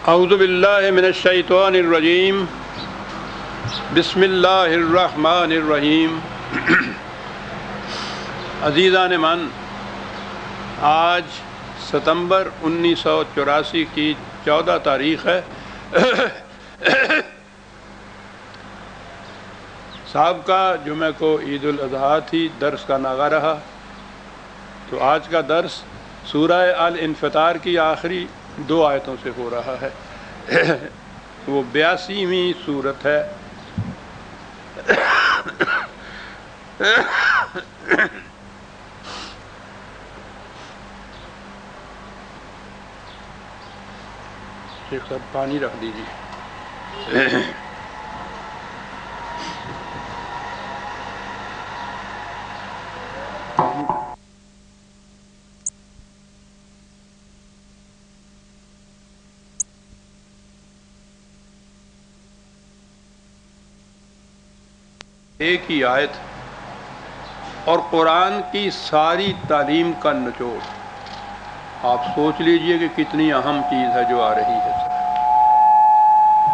اعوذ باللہ من الشیطان الرجیم بسم اللہ الرحمن الرحیم۔ عزیزان من، آج ستمبر 1984 کی 14 تاریخ ہے۔ سابقہ جمعہ کو عید الاضحیٰ تھی، درس کا ناغہ رہا، تو آج کا درس سورہ الانفطار کی آخری 2 آیتوں سے ہو رہا ہے۔ وہ 82ویں سورت ہے۔ شیخ صاحب پانی رکھ دیجیے۔ ایک ہی آیت اور قرآن کی ساری تعلیم کا نچوڑ، آپ سوچ لیجئے کہ کتنی اہم چیز ہے جو آ رہی ہے۔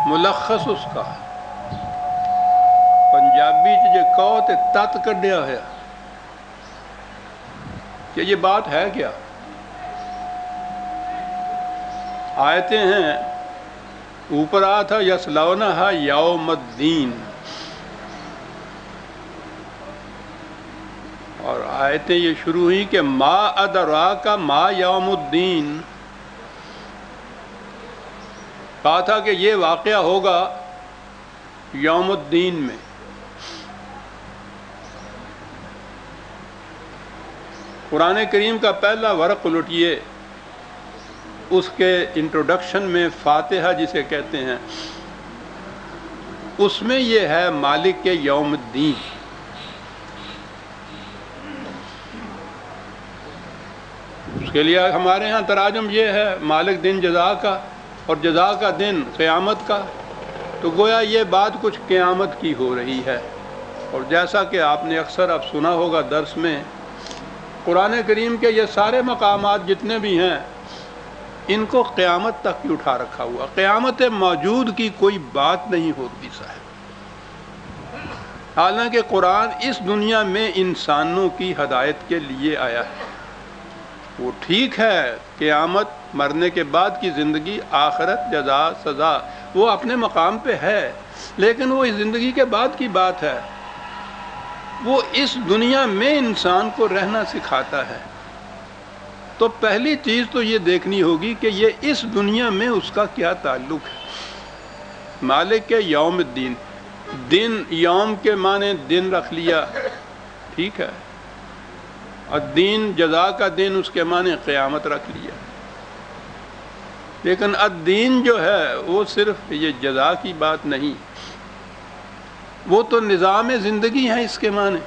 ملخص اس کا پنجابی جے کہو تے تت کڈیا ہے کہ یہ بات ہے کیا۔ آیتیں ہیں، اوپر آ تھا یصلونھا یوم الدین، اور آیتیں یہ شروع ہوئی کہ ما ادراک ما یوم الدین۔ کہا تھا کہ یہ واقعہ ہوگا یوم الدین میں۔ قرآن کریم کا پہلا ورق الٹیے، اس کے انٹروڈکشن میں فاتحہ جسے کہتے ہیں، اس میں یہ ہے مالک کے یوم الدین۔ اس کے لیے ہمارے ہاں تراجم یہ ہے، مالک دن جزا کا، اور جزا کا دن قیامت کا۔ تو گویا یہ بات کچھ قیامت کی ہو رہی ہے۔ اور جیسا کہ آپ نے اکثر اب سنا ہوگا درس میں، قرآن کریم کے یہ سارے مقامات جتنے بھی ہیں، ان کو قیامت تک کی اٹھا رکھا ہوا۔ قیامت موجود کی کوئی بات نہیں ہوتی صاحب۔ حالانکہ قرآن اس دنیا میں انسانوں کی ہدایت کے لیے آیا ہے۔ وہ ٹھیک ہے، قیامت، مرنے کے بعد کی زندگی، آخرت، جزا، سزا، وہ اپنے مقام پہ ہے، لیکن وہ اس زندگی کے بعد کی بات ہے۔ وہ اس دنیا میں انسان کو رہنا سکھاتا ہے۔ تو پہلی چیز تو یہ دیکھنی ہوگی کہ یہ اس دنیا میں اس کا کیا تعلق ہے۔ مالک کے یوم الدین، دن، یوم کے معنی دن رکھ لیا، ٹھیک ہے، الدین جزا کا دن، اس کے معنی قیامت رکھ لیا۔ لیکن الدین جو ہے وہ صرف یہ جزا کی بات نہیں، وہ تو نظام زندگی ہے اس کے معنی۔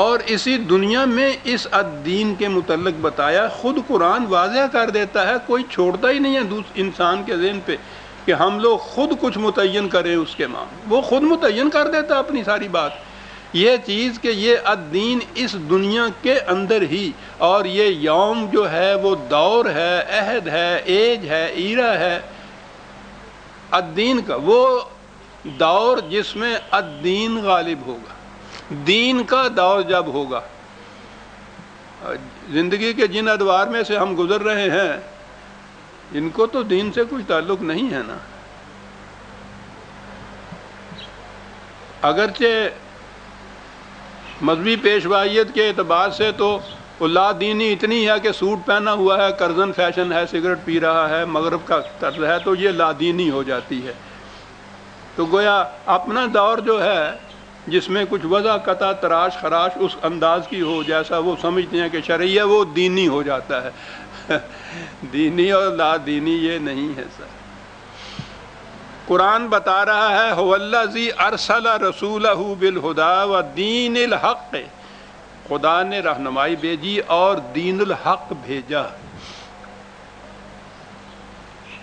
اور اسی دنیا میں اس الدین کے متعلق بتایا، خود قرآن واضح کر دیتا ہے، کوئی چھوڑتا ہی نہیں ہے انسان کے ذہن پہ کہ ہم لوگ خود کچھ متعین کریں اس کے معنی۔ وہ خود متعین کر دیتا ہے اپنی ساری بات، یہ چیز کہ یہ الدین اس دنیا کے اندر ہی، اور یہ یوم جو ہے وہ دور ہے، عہد ہے، ایج ہے، ایرا ہے الدین کا، وہ دور جس میں الدین غالب ہوگا، دین کا دور جب ہوگا۔ زندگی کے جن ادوار میں سے ہم گزر رہے ہیں، ان کو تو دین سے کوئی تعلق نہیں ہے نا۔ اگرچہ مذہبی پیشوائیت کے اعتبار سے تو لا دینی اتنی ہے کہ سوٹ پہنا ہوا ہے، کرزن فیشن ہے، سگریٹ پی رہا ہے، مغرب کا طرز ہے، تو یہ لا دینی ہو جاتی ہے۔ تو گویا اپنا دور جو ہے جس میں کچھ وضع قطع تراش خراش اس انداز کی ہو جیسا وہ سمجھتے ہیں کہ شرعی ہے، وہ دینی ہو جاتا ہے۔ دینی اور لا دینی یہ نہیں ہے سر۔ قرآن بتا رہا ہے هو الذی ارسل رسولہ بالہدی ودین الحق، خدا نے رہنمائی بھیجی اور دین الحق بھیجا۔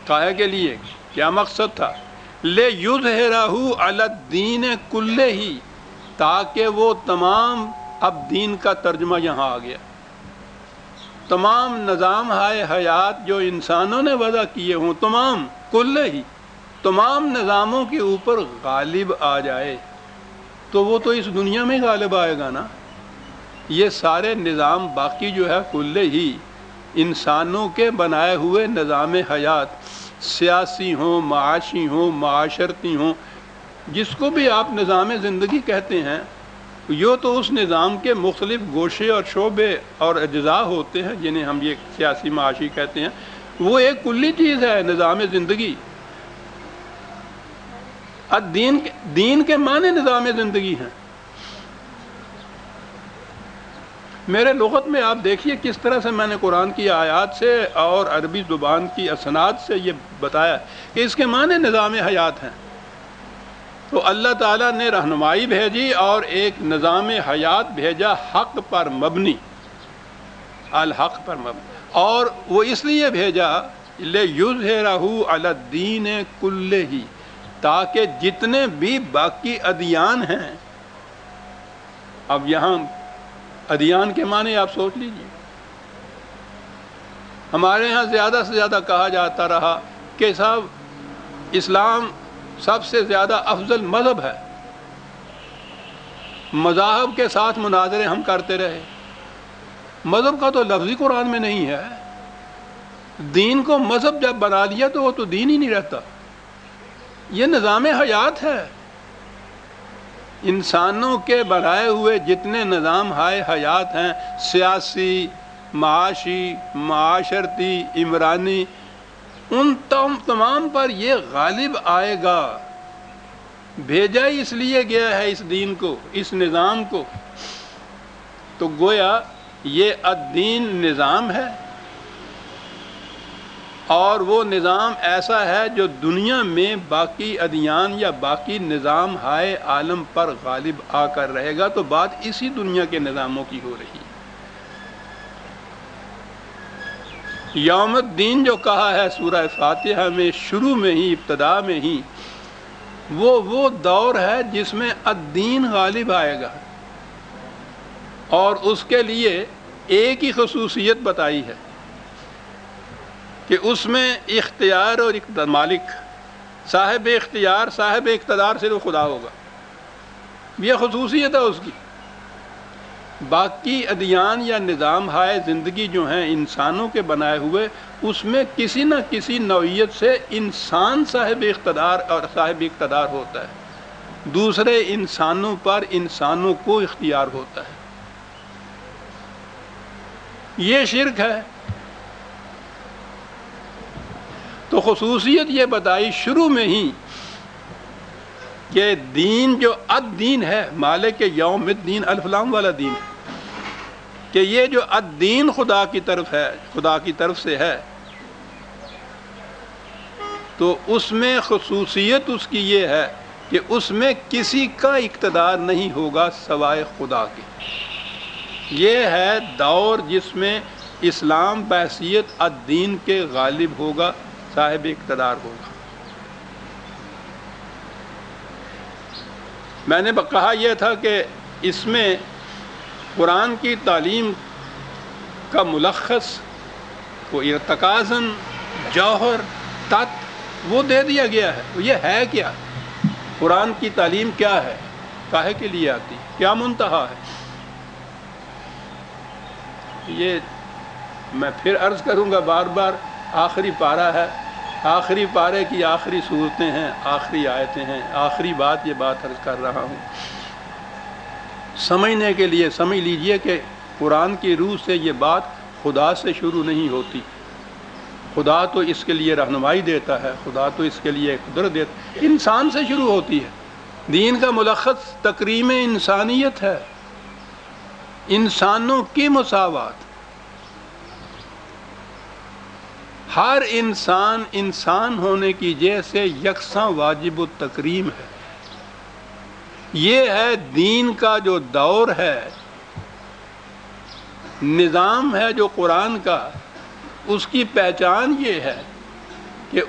کاہے کے لیے؟ کیا مقصد تھا؟ لِیُظْہِرَہُ عَلَى الدِّینِ کُلِّہ، تاکہ وہ تمام، اب دین کا ترجمہ یہاں آ گیا، تمام نظام ہائے حیات جو انسانوں نے وضع کیے ہوں، تمام کل ہی تمام نظاموں کے اوپر غالب آ جائے۔ تو وہ تو اس دنیا میں غالب آئے گا نا۔ یہ سارے نظام باقی جو ہے کل ہی انسانوں کے بنائے ہوئے نظام حیات، سیاسی ہوں، معاشی ہوں، معاشرتی ہوں، جس کو بھی آپ نظام زندگی کہتے ہیں، یہ تو اس نظام کے مختلف گوشے اور شعبے اور اجزاء ہوتے ہیں جنہیں ہم یہ سیاسی معاشی کہتے ہیں۔ وہ ایک کلی چیز ہے نظام زندگی۔ دین کے معنی نظام زندگی ہیں۔ میرے لغت میں آپ دیکھیے کس طرح سے میں نے قرآن کی آیات سے اور عربی زبان کی اسناد سے یہ بتایا کہ اس کے معنی نظام حیات ہیں۔ تو اللہ تعالیٰ نے رہنمائی بھیجی اور ایک نظام حیات بھیجا حق پر مبنی، الحق پر مبنی، اور وہ اس لیے بھیجا لِیُظْہِرَہُ عَلَى الدِّینِ کُلِّہ، تاکہ جتنے بھی باقی ادیان ہیں، اب یہاں ادیان کے معنی آپ سوچ لیجیے۔ ہمارے ہاں زیادہ سے زیادہ کہا جاتا رہا کہ صاحب اسلام سب سے زیادہ افضل مذہب ہے، مذاہب کے ساتھ مناظرے ہم کرتے رہے۔ مذہب کا تو لفظی قرآن میں نہیں ہے۔ دین کو مذہب جب بنا لیا تو وہ تو دین ہی نہیں رہتا، یہ نظام حیات ہے۔ انسانوں کے بنائے ہوئے جتنے نظام ہائے حیات ہیں، سیاسی، معاشی، معاشرتی، عمرانی، ان تمام پر یہ غالب آئے گا۔ بھیجا اس لیے گیا ہے اس دین کو، اس نظام کو۔ تو گویا یہ الدین نظام ہے، اور وہ نظام ایسا ہے جو دنیا میں باقی ادیان یا باقی نظام ہائے عالم پر غالب آ کر رہے گا۔ تو بات اسی دنیا کے نظاموں کی ہو رہی ہے۔ یوم الدین جو کہا ہے سورہ فاتحہ میں شروع میں ہی، ابتدا میں ہی، وہ دور ہے جس میں الدین غالب آئے گا، اور اس کے لیے ایک ہی خصوصیت بتائی ہے کہ اس میں اختیار اور اقتدار، مالک، صاحب اختیار، صاحب اقتدار صرف خدا ہوگا۔ یہ خصوصیت ہے اس کی۔ باقی ادیان یا نظام ہائے زندگی جو ہیں انسانوں کے بنائے ہوئے، اس میں کسی نہ کسی نوعیت سے انسان صاحب اقتدار اور صاحب اقتدار ہوتا ہے، دوسرے انسانوں پر انسانوں کو اختیار ہوتا ہے۔ یہ شرک ہے۔ تو خصوصیت یہ بتائی شروع میں ہی کہ دین جو الدین ہے، مالک یوم الدین، الف لام والا دین، کہ یہ جو الدین خدا کی طرف ہے، خدا کی طرف سے ہے، تو اس میں خصوصیت اس کی یہ ہے کہ اس میں کسی کا اقتدار نہیں ہوگا سوائے خدا کے۔ یہ ہے دور جس میں اسلام بحیثیت الدین کے غالب ہوگا، صاحب اقتدار ہوگا۔ میں نے کہا یہ تھا کہ اس میں قرآن کی تعلیم کا ملخص، وہ ارتکازاً، جوہر، تت، وہ دے دیا گیا ہے۔ یہ ہے کیا؟ قرآن کی تعلیم کیا ہے؟ کاہے کے لیے آتی؟ کیا منتہا ہے؟ یہ میں پھر عرض کروں گا بار بار، آخری پارہ ہے، آخری پارے کی آخری صورتیں ہیں، آخری آیتیں ہیں، آخری بات یہ بات عرض کر رہا ہوں۔ سمجھنے کے لیے سمجھ لیجئے کہ قرآن کی روح سے یہ بات خدا سے شروع نہیں ہوتی۔ خدا تو اس کے لیے رہنمائی دیتا ہے، خدا تو اس کے لیے قدرت دیتا ہے، انسان سے شروع ہوتی ہے۔ دین کا ملخص تکریم انسانیت ہے، انسانوں کی مساوات۔ ہر انسان انسان ہونے کی جہ سے یکساں واجب التکریم ہے۔ یہ ہے دین کا جو دور ہے، نظام ہے جو قرآن کا، اس کی پہچان یہ ہے کہ